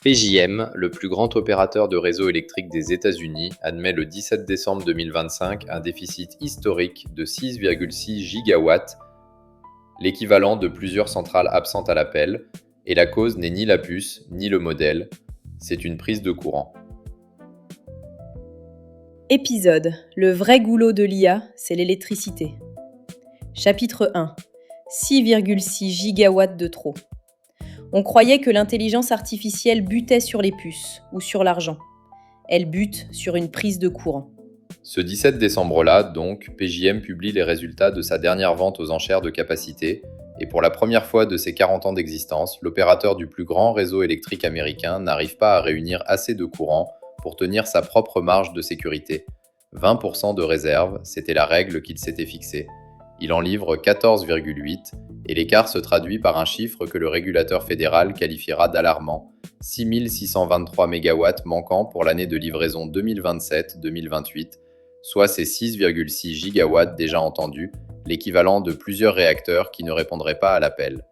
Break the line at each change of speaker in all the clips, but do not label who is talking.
PJM, le plus grand opérateur de réseau électrique des États-Unis, admet le 17 décembre 2025 un déficit historique de 6,6 gigawatts, l'équivalent de plusieurs centrales absentes à l'appel, et la cause n'est ni la puce, ni le modèle, c'est une prise de courant.
Épisode : Le vrai goulot de l'IA, c'est l'électricité. Chapitre 1 : 6,6 gigawatts de trop. On croyait que l'intelligence artificielle butait sur les puces ou sur l'argent. Elle bute sur une prise de courant.
Ce 17 décembre-là, donc, PJM publie les résultats de sa dernière vente aux enchères de capacité, et pour la première fois de ses 40 ans d'existence, l'opérateur du plus grand réseau électrique américain n'arrive pas à réunir assez de courant pour tenir sa propre marge de sécurité. 20% de réserve, c'était la règle qu'il s'était fixée. Il en livre 14,8 et l'écart se traduit par un chiffre que le régulateur fédéral qualifiera d'alarmant, 6623 MW manquants pour l'année de livraison 2027-2028, soit ces 6,6 gigawatts déjà entendus, l'équivalent de plusieurs réacteurs qui ne répondraient pas à l'appel.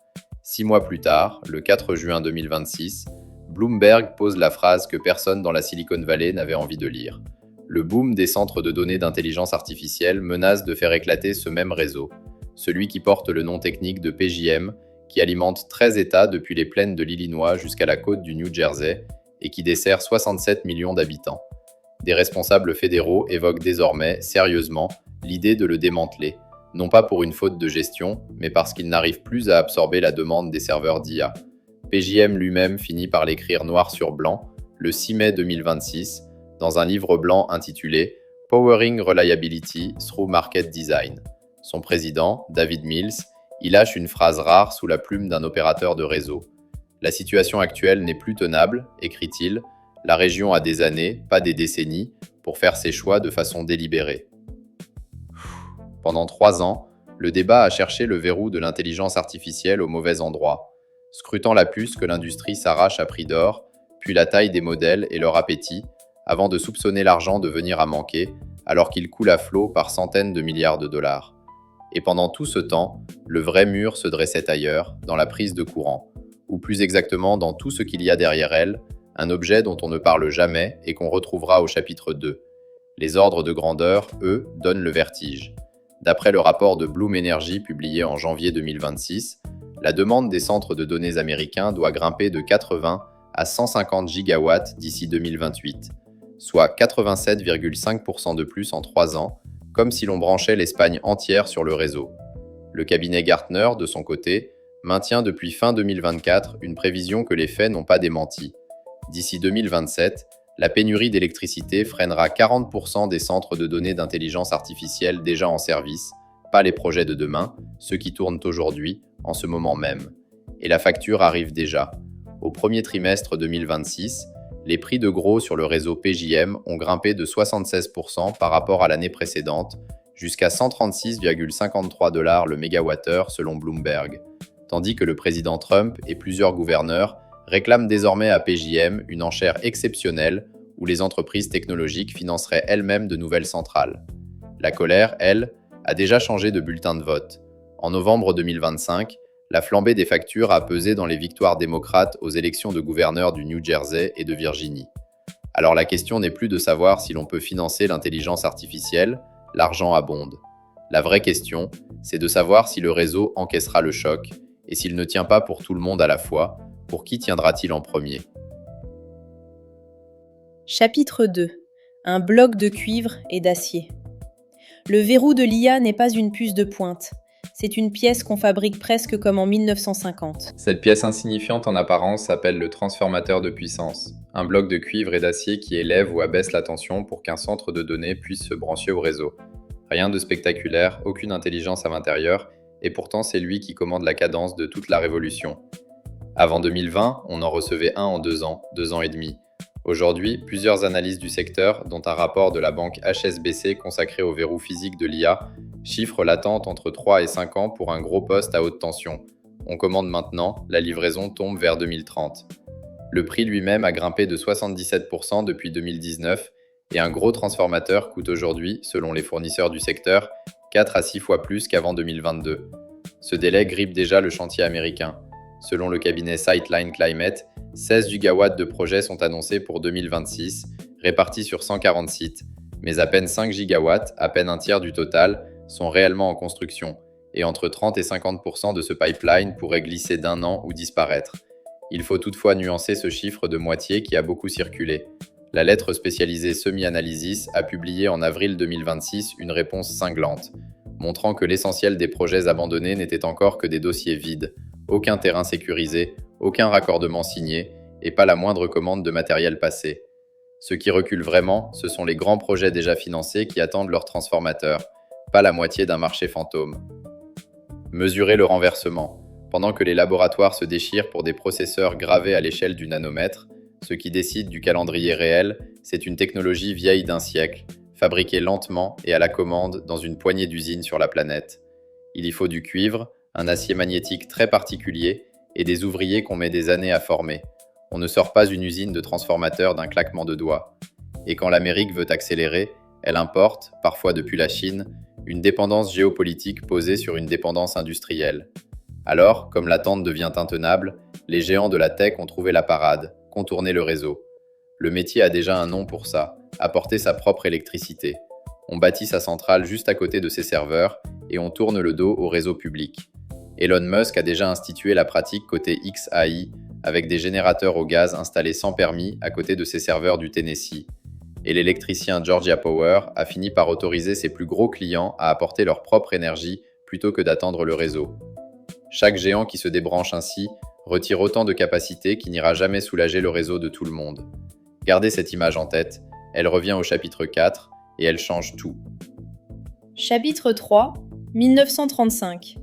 6 mois plus tard, le 4 juin 2026, Bloomberg pose la phrase que personne dans la Silicon Valley n'avait envie de lire. Le boom des centres de données d'intelligence artificielle menace de faire éclater ce même réseau, celui qui porte le nom technique de PJM, qui alimente 13 États depuis les plaines de l'Illinois jusqu'à la côte du New Jersey et qui dessert 67 millions d'habitants. Des responsables fédéraux évoquent désormais, sérieusement, l'idée de le démanteler, non pas pour une faute de gestion, mais parce qu'il n'arrive plus à absorber la demande des serveurs d'IA. PJM lui-même finit par l'écrire noir sur blanc, le 6 mai 2026, dans un livre blanc intitulé « Powering Reliability Through Market Design ». Son président, David Mills, y lâche une phrase rare sous la plume d'un opérateur de réseau. « La situation actuelle n'est plus tenable », écrit-il, « la région a des années, pas des décennies, pour faire ses choix de façon délibérée ». Pendant 3 ans, le débat a cherché le verrou de l'intelligence artificielle au mauvais endroit, scrutant la puce que l'industrie s'arrache à prix d'or, puis la taille des modèles et leur appétit, avant de soupçonner l'argent de venir à manquer, alors qu'il coule à flot par centaines de milliards de dollars. Et pendant tout ce temps, le vrai mur se dressait ailleurs, dans la prise de courant, ou plus exactement dans tout ce qu'il y a derrière elle, un objet dont on ne parle jamais et qu'on retrouvera au chapitre 2. Les ordres de grandeur, eux, donnent le vertige. D'après le rapport de Bloom Energy publié en janvier 2026, la demande des centres de données américains doit grimper de 80 à 150 gigawatts d'ici 2028. Soit 87,5% de plus en 3 ans, comme si l'on branchait l'Espagne entière sur le réseau. Le cabinet Gartner, de son côté, maintient depuis fin 2024 une prévision que les faits n'ont pas démentie. D'ici 2027, la pénurie d'électricité freinera 40% des centres de données d'intelligence artificielle déjà en service, pas les projets de demain, ceux qui tournent aujourd'hui, en ce moment même. Et la facture arrive déjà. Au premier trimestre 2026, les prix de gros sur le réseau PJM ont grimpé de 76% par rapport à l'année précédente, jusqu'à 136,53 $ le mégawattheure selon Bloomberg, tandis que le président Trump et plusieurs gouverneurs réclament désormais à PJM une enchère exceptionnelle où les entreprises technologiques financeraient elles-mêmes de nouvelles centrales. La colère, elle, a déjà changé de bulletin de vote. En novembre 2025, la flambée des factures a pesé dans les victoires démocrates aux élections de gouverneurs du New Jersey et de Virginie. Alors la question n'est plus de savoir si l'on peut financer l'intelligence artificielle, l'argent abonde. La vraie question, c'est de savoir si le réseau encaissera le choc, et s'il ne tient pas pour tout le monde à la fois, pour qui tiendra-t-il en premier ?
Chapitre 2 : Un bloc de cuivre et d'acier. Le verrou de l'IA n'est pas une puce de pointe. C'est une pièce qu'on fabrique presque comme en 1950.
Cette pièce insignifiante en apparence s'appelle le transformateur de puissance, un bloc de cuivre et d'acier qui élève ou abaisse la tension pour qu'un centre de données puisse se brancher au réseau. Rien de spectaculaire, aucune intelligence à l'intérieur, et pourtant c'est lui qui commande la cadence de toute la révolution. Avant 2020, on en recevait un en 2 ans, 2 ans et demi. Aujourd'hui, plusieurs analyses du secteur, dont un rapport de la banque HSBC consacré au verrou physique de l'IA, chiffrent l'attente entre 3 et 5 ans pour un gros poste à haute tension. On commande maintenant, la livraison tombe vers 2030. Le prix lui-même a grimpé de 77% depuis 2019 et un gros transformateur coûte aujourd'hui, selon les fournisseurs du secteur, 4 à 6 fois plus qu'avant 2022. Ce délai grippe déjà le chantier américain. Selon le cabinet Sightline Climate, 16 gigawatts de projets sont annoncés pour 2026, répartis sur 140 sites, mais à peine 5 gigawatts, à peine un tiers du total, sont réellement en construction, et entre 30 et 50% de ce pipeline pourrait glisser d'un an ou disparaître. Il faut toutefois nuancer ce chiffre de moitié qui a beaucoup circulé. La lettre spécialisée Semi-Analysis a publié en avril 2026 une réponse cinglante, montrant que l'essentiel des projets abandonnés n'était encore que des dossiers vides, aucun terrain sécurisé, aucun raccordement signé, et pas la moindre commande de matériel passé. Ce qui recule vraiment, ce sont les grands projets déjà financés qui attendent leur transformateur, pas la moitié d'un marché fantôme. Mesurer le renversement. Pendant que les laboratoires se déchirent pour des processeurs gravés à l'échelle du nanomètre, ce qui décide du calendrier réel, c'est une technologie vieille d'un siècle, fabriquée lentement et à la commande dans une poignée d'usines sur la planète. Il y faut du cuivre, un acier magnétique très particulier et des ouvriers qu'on met des années à former. On ne sort pas une usine de transformateurs d'un claquement de doigts. Et quand l'Amérique veut accélérer, elle importe, parfois depuis la Chine, une dépendance géopolitique posée sur une dépendance industrielle. Alors, comme l'attente devient intenable, les géants de la tech ont trouvé la parade, contourné le réseau. Le métier a déjà un nom pour ça, apporter sa propre électricité. On bâtit sa centrale juste à côté de ses serveurs et on tourne le dos au réseau public. Elon Musk a déjà institué la pratique côté XAI avec des générateurs au gaz installés sans permis à côté de ses serveurs du Tennessee. Et l'électricien Georgia Power a fini par autoriser ses plus gros clients à apporter leur propre énergie plutôt que d'attendre le réseau. Chaque géant qui se débranche ainsi retire autant de capacité qui n'ira jamais soulager le réseau de tout le monde. Gardez cette image en tête, elle revient au chapitre 4 et elle change tout.
Chapitre 3, 1935.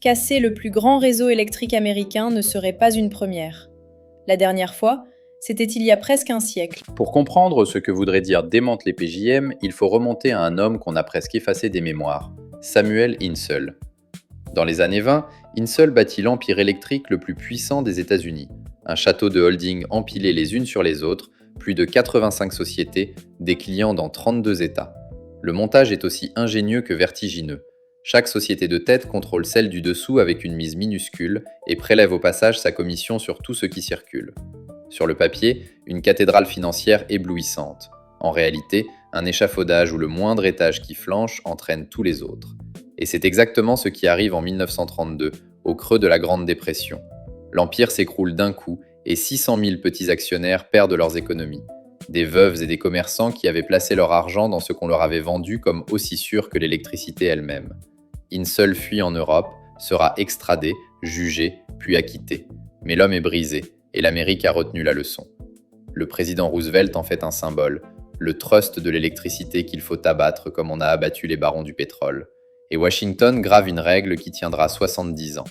Casser le plus grand réseau électrique américain ne serait pas une première. La dernière fois, c'était il y a presque un siècle.
Pour comprendre ce que voudrait dire démanteler PJM, il faut remonter à un homme qu'on a presque effacé des mémoires, Samuel Insull. Dans les années 20, Insull bâtit l'empire électrique le plus puissant des États-Unis. Un château de holding empilé les unes sur les autres, plus de 85 sociétés, des clients dans 32 États. Le montage est aussi ingénieux que vertigineux. Chaque société de tête contrôle celle du dessous avec une mise minuscule et prélève au passage sa commission sur tout ce qui circule. Sur le papier, une cathédrale financière éblouissante. En réalité, un échafaudage où le moindre étage qui flanche entraîne tous les autres. Et c'est exactement ce qui arrive en 1932, au creux de la Grande Dépression. L'empire s'écroule d'un coup et 600 000 petits actionnaires perdent leurs économies. Des veuves et des commerçants qui avaient placé leur argent dans ce qu'on leur avait vendu comme aussi sûr que l'électricité elle-même. Insull fuit en Europe, sera extradé, jugé, puis acquitté. Mais l'homme est brisé, et l'Amérique a retenu la leçon. Le président Roosevelt en fait un symbole, le trust de l'électricité qu'il faut abattre comme on a abattu les barons du pétrole. Et Washington grave une règle qui tiendra 70 ans.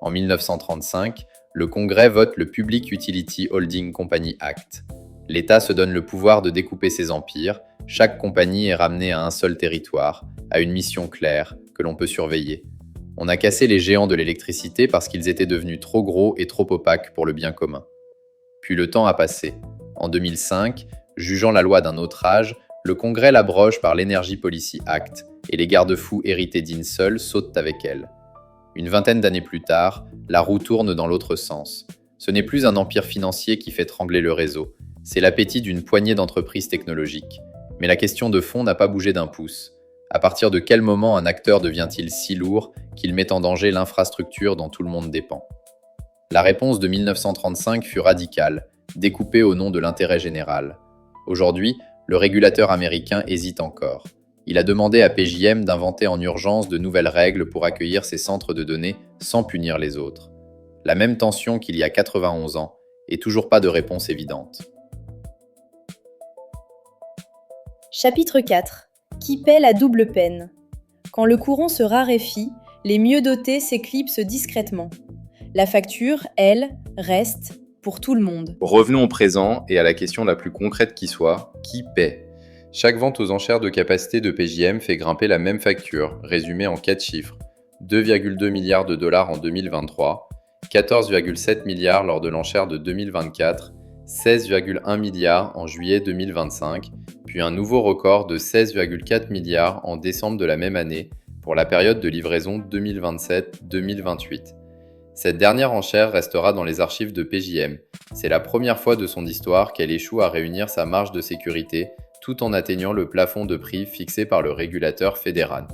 En 1935, le Congrès vote le Public Utility Holding Company Act. L'État se donne le pouvoir de découper ses empires, chaque compagnie est ramenée à un seul territoire, à une mission claire, que l'on peut surveiller. On a cassé les géants de l'électricité parce qu'ils étaient devenus trop gros et trop opaques pour le bien commun. Puis le temps a passé. En 2005, jugeant la loi d'un autre âge, le Congrès l'abroge par l'Energy Policy Act, et les garde-fous hérités d'Insull sautent avec elle. Une vingtaine d'années plus tard, la roue tourne dans l'autre sens. Ce n'est plus un empire financier qui fait trembler le réseau, c'est l'appétit d'une poignée d'entreprises technologiques. Mais la question de fond n'a pas bougé d'un pouce. À partir de quel moment un acteur devient-il si lourd qu'il met en danger l'infrastructure dont tout le monde dépend ? La réponse de 1935 fut radicale, découpée au nom de l'intérêt général. Aujourd'hui, le régulateur américain hésite encore. Il a demandé à PJM d'inventer en urgence de nouvelles règles pour accueillir ces centres de données sans punir les autres. La même tension qu'il y a 91 ans, et toujours pas de réponse évidente.
Chapitre 4. Qui paie la double peine ? Quand le courant se raréfie, les mieux dotés s'éclipsent discrètement. La facture, elle, reste pour tout le monde.
Revenons au présent et à la question la plus concrète qui soit, qui paie ? Chaque vente aux enchères de capacité de PJM fait grimper la même facture, résumée en 4 chiffres. 2,2 milliards de dollars en 2023, 14,7 milliards lors de l'enchère de 2024, 16,1 milliards en juillet 2025, puis un nouveau record de 16,4 milliards en décembre de la même année pour la période de livraison 2027-2028. Cette dernière enchère restera dans les archives de PJM. C'est la première fois de son histoire qu'elle échoue à réunir sa marge de sécurité tout en atteignant le plafond de prix fixé par le régulateur fédéral.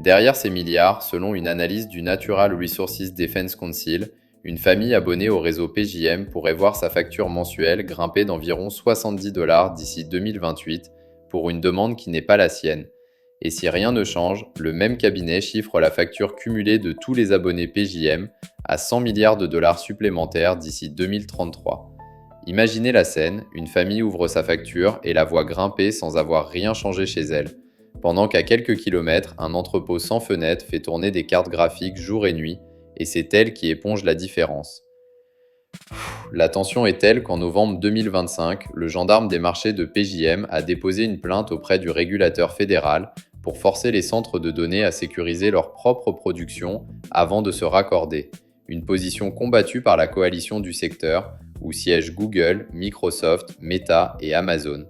Derrière ces milliards, selon une analyse du Natural Resources Defense Council, une famille abonnée au réseau PJM pourrait voir sa facture mensuelle grimper d'environ 70 $ d'ici 2028 pour une demande qui n'est pas la sienne. Et si rien ne change, le même cabinet chiffre la facture cumulée de tous les abonnés PJM à 100 milliards de dollars supplémentaires d'ici 2033. Imaginez la scène, une famille ouvre sa facture et la voit grimper sans avoir rien changé chez elle, pendant qu'à quelques kilomètres, un entrepôt sans fenêtre fait tourner des cartes graphiques jour et nuit, et c'est elle qui éponge la différence. La tension est telle qu'en novembre 2025, le gendarme des marchés de PJM a déposé une plainte auprès du régulateur fédéral pour forcer les centres de données à sécuriser leur propre production avant de se raccorder. Une position combattue par la coalition du secteur, où siègent Google, Microsoft, Meta et Amazon.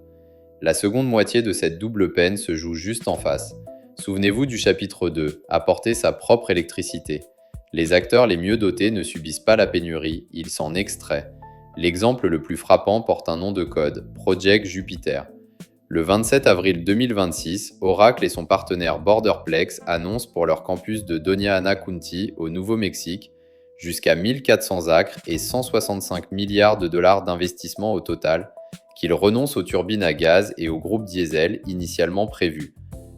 La seconde moitié de cette double peine se joue juste en face. Souvenez-vous du chapitre 2, apporter sa propre électricité. Les acteurs les mieux dotés ne subissent pas la pénurie, ils s'en extraient. L'exemple le plus frappant porte un nom de code, Project Jupiter. Le 27 avril 2026, Oracle et son partenaire Borderplex annoncent pour leur campus de Doña Ana County, au Nouveau-Mexique, jusqu'à 1400 acres et 165 milliards de dollars d'investissement au total, qu'ils renoncent aux turbines à gaz et au groupe diesel initialement prévus.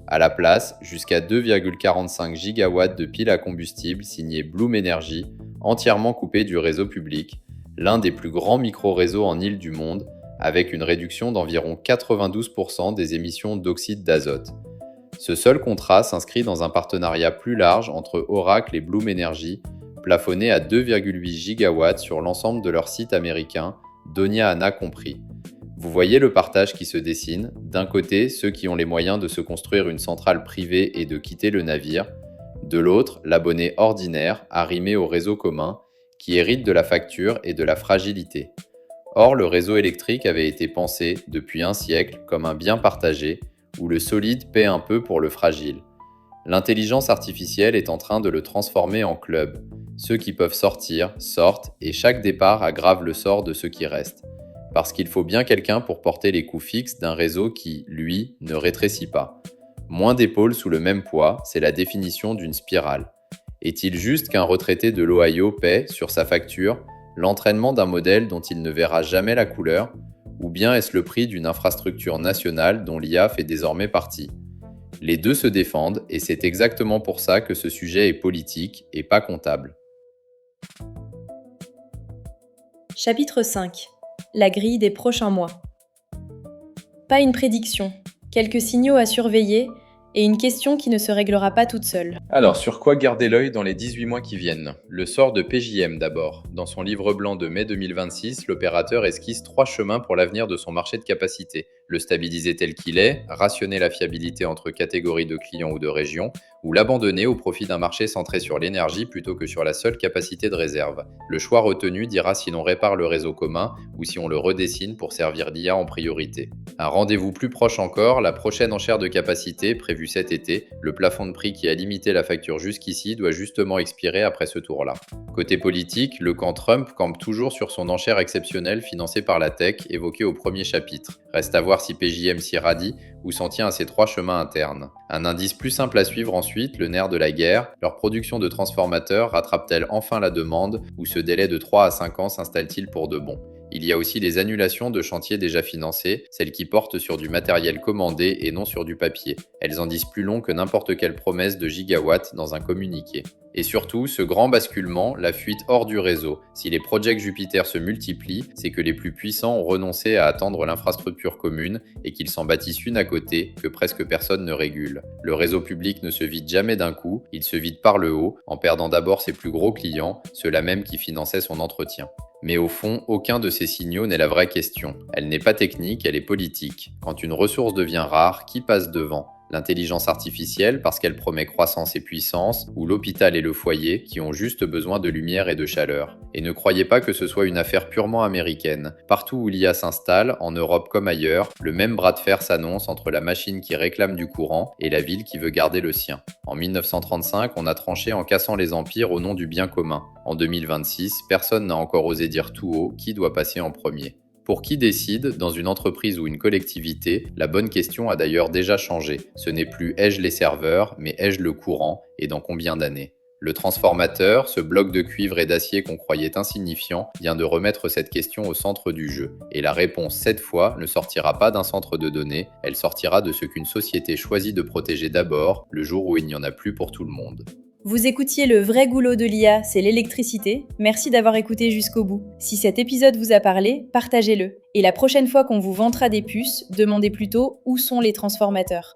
À la place, jusqu'à 2,45 gigawatts de piles à combustible signées Bloom Energy, entièrement coupées du réseau public, l'un des plus grands micro-réseaux en île du monde, avec une réduction d'environ 92% des émissions d'oxyde d'azote. Ce seul contrat s'inscrit dans un partenariat plus large entre Oracle et Bloom Energy, plafonné à 2,8 gigawatts sur l'ensemble de leur site américain, Doña Ana compris. Vous voyez le partage qui se dessine, d'un côté ceux qui ont les moyens de se construire une centrale privée et de quitter le navire, de l'autre l'abonné ordinaire arrimé au réseau commun qui hérite de la facture et de la fragilité. Or le réseau électrique avait été pensé depuis un siècle comme un bien partagé où le solide paie un peu pour le fragile. L'intelligence artificielle est en train de le transformer en club. Ceux qui peuvent sortir, sortent et chaque départ aggrave le sort de ceux qui restent. Parce qu'il faut bien quelqu'un pour porter les coûts fixes d'un réseau qui, lui, ne rétrécit pas. Moins d'épaules sous le même poids, c'est la définition d'une spirale. Est-il juste qu'un retraité de l'Ohio paie, sur sa facture, l'entraînement d'un modèle dont il ne verra jamais la couleur, ou bien est-ce le prix d'une infrastructure nationale dont l'IA fait désormais partie ? Les deux se défendent et c'est exactement pour ça que ce sujet est politique et pas comptable.
Chapitre 5. La grille des prochains mois. Pas une prédiction, quelques signaux à surveiller et une question qui ne se réglera pas toute seule.
Alors, sur quoi garder l'œil dans les 18 mois qui viennent ? Le sort de PJM d'abord. Dans son livre blanc de mai 2026, l'opérateur esquisse 3 chemins pour l'avenir de son marché de capacité. Le stabiliser tel qu'il est, rationner la fiabilité entre catégories de clients ou de régions, ou l'abandonner au profit d'un marché centré sur l'énergie plutôt que sur la seule capacité de réserve. Le choix retenu dira si l'on répare le réseau commun ou si on le redessine pour servir l'IA en priorité. Un rendez-vous plus proche encore, la prochaine enchère de capacité prévue cet été, le plafond de prix qui a limité la facture jusqu'ici doit justement expirer après ce tour-là. Côté politique, le camp Trump campe toujours sur son enchère exceptionnelle financée par la tech évoquée au premier chapitre. Reste à voir si PJM s'y radie ou s'en tient à ses 3 chemins internes. Un indice plus simple à suivre ensuite, le nerf de la guerre, leur production de transformateurs rattrape-t-elle enfin la demande ou ce délai de 3 à 5 ans s'installe-t-il pour de bon ? Il y a aussi les annulations de chantiers déjà financés, celles qui portent sur du matériel commandé et non sur du papier. Elles en disent plus long que n'importe quelle promesse de gigawatts dans un communiqué. Et surtout, ce grand basculement, la fuite hors du réseau. Si les Project Jupiter se multiplient, c'est que les plus puissants ont renoncé à attendre l'infrastructure commune et qu'ils s'en bâtissent une à côté que presque personne ne régule. Le réseau public ne se vide jamais d'un coup, il se vide par le haut, en perdant d'abord ses plus gros clients, ceux-là même qui finançaient son entretien. Mais au fond, aucun de ces signaux n'est la vraie question. Elle n'est pas technique, elle est politique. Quand une ressource devient rare, qui passe devant ? L'intelligence artificielle parce qu'elle promet croissance et puissance, ou l'hôpital et le foyer qui ont juste besoin de lumière et de chaleur. Et ne croyez pas que ce soit une affaire purement américaine. Partout où l'IA s'installe, en Europe comme ailleurs, le même bras de fer s'annonce entre la machine qui réclame du courant et la ville qui veut garder le sien. En 1935, on a tranché en cassant les empires au nom du bien commun. En 2026, personne n'a encore osé dire tout haut qui doit passer en premier. Pour qui décide, dans une entreprise ou une collectivité, la bonne question a d'ailleurs déjà changé. Ce n'est plus ai-je les serveurs, mais ai-je le courant, et dans combien d'années ? Le transformateur, ce bloc de cuivre et d'acier qu'on croyait insignifiant, vient de remettre cette question au centre du jeu. Et la réponse, cette fois, ne sortira pas d'un centre de données, elle sortira de ce qu'une société choisit de protéger d'abord, le jour où il n'y en a plus pour tout le monde.
Vous écoutiez le vrai goulot de l'IA, c'est l'électricité. Merci d'avoir écouté jusqu'au bout. Si cet épisode vous a parlé, partagez-le. Et la prochaine fois qu'on vous vantera des puces, demandez plutôt où sont les transformateurs.